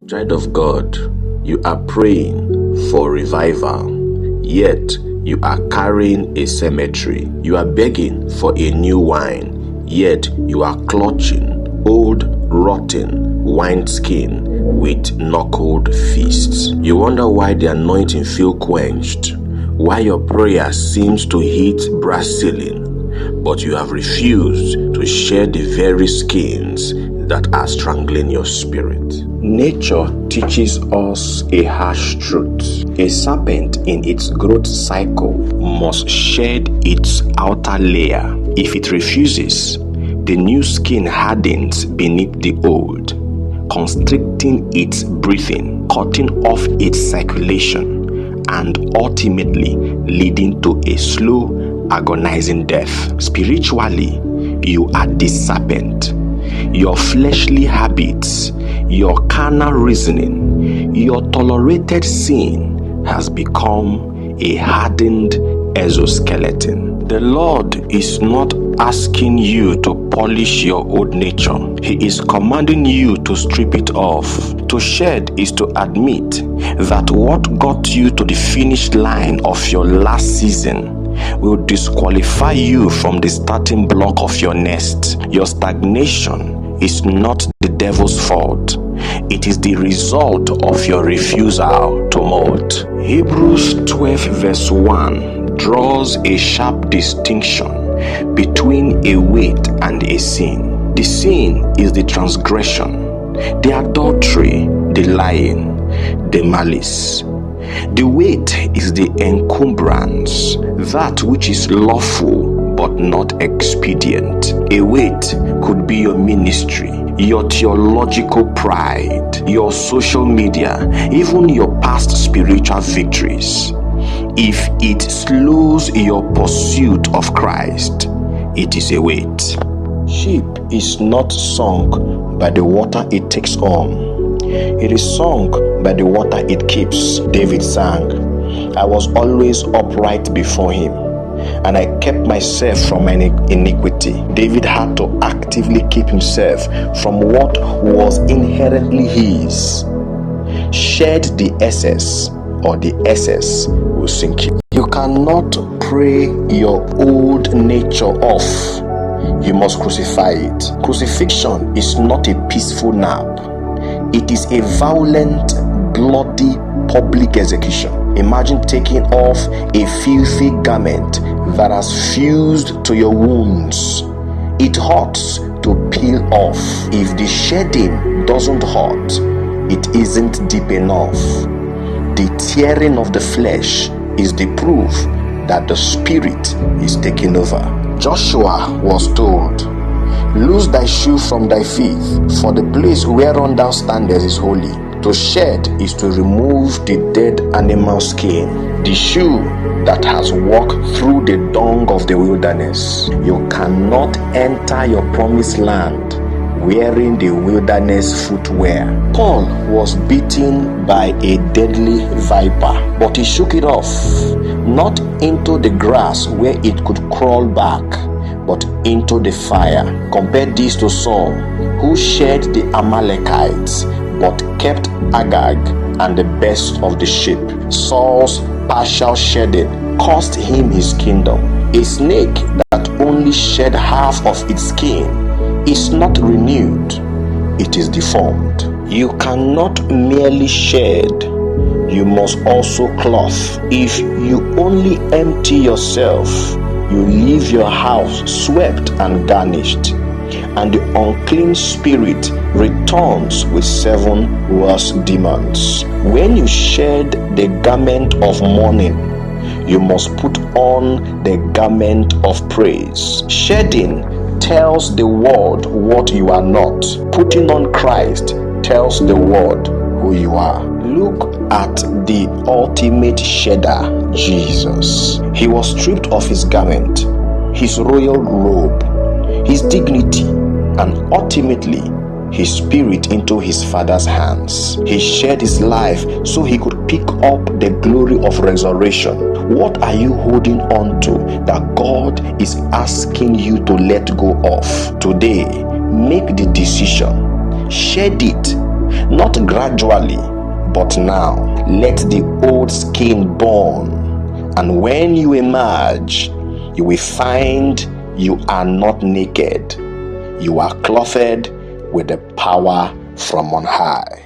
Child of God, you are praying for revival, yet you are carrying a cemetery. You are begging for a new wine, yet you are clutching old, rotten wineskin with knuckled fists. You wonder why the anointing feels quenched, why your prayer seems to hit brass ceiling, but you have refused to share the very skins that are strangling your spirit. Nature teaches us a harsh truth. A serpent in its growth cycle must shed its outer layer. If it refuses, the new skin hardens beneath the old, constricting its breathing, cutting off its circulation, and ultimately leading to a slow, agonizing death. Spiritually, you are the serpent. Your fleshly habits, your carnal reasoning, your tolerated sin has become a hardened exoskeleton. The Lord is not asking you to polish your old nature. He is commanding you to strip it off. To shed is to admit that what got you to the finish line of your last season will disqualify you from the starting block of your nest. Your stagnation is not the devil's fault. It is the result of your refusal to molt. Hebrews 12 verse 1 draws a sharp distinction between a weight and a sin. The sin is the transgression, the adultery, the lying, the malice. The weight is the encumbrance, that which is lawful but not expedient. A weight could be your ministry, your theological pride, your social media, even your past spiritual victories. If it slows your pursuit of Christ, it is a weight. Ship is not sunk by the water it takes on. It is sunk by the water it keeps. David sang, I was always upright before him, and I kept myself from any iniquity. David had to actively keep himself from what was inherently his. Shed the excess, or the excess will sink you. You cannot pray your old nature off. You must crucify it. Crucifixion is not a peaceful nap. It is a violent, bloody, public execution. Imagine taking off a filthy garment that has fused to your wounds. It hurts to peel off. If the shedding doesn't hurt, it isn't deep enough. The tearing of the flesh is the proof that the spirit is taking over. Joshua was told, loose thy shoe from thy feet, for the place whereon thou standest is holy. To shed is to remove the dead animal skin, the shoe that has walked through the dung of the wilderness. You cannot enter your promised land wearing the wilderness footwear. Paul was beaten by a deadly viper, but he shook it off, not into the grass where it could crawl back, but into the fire. Compare this to Saul, who shed the Amalekites, but kept Agag and the best of the sheep. Saul's partial shedding cost him his kingdom. A snake that only shed half of its skin is not renewed, it is deformed. You cannot merely shed, you must also clothe. If you only empty yourself, you leave your house swept and garnished, and the unclean spirit returns with 7 worse demons. When you shed the garment of mourning, you must put on the garment of praise. Shedding tells the world what you are not. Putting on Christ tells the world who you are. Look at the ultimate shedder, Jesus. He was stripped of his garment, his royal robe, his dignity, and ultimately his spirit into his Father's hands. He shed his life so he could pick up the glory of resurrection. What are you holding on to that God is asking you to let go of? Today, make the decision. Shed it not gradually, but now. Let the old skin burn, and when you emerge, you will find you are not naked. You are clothed with the power from on high.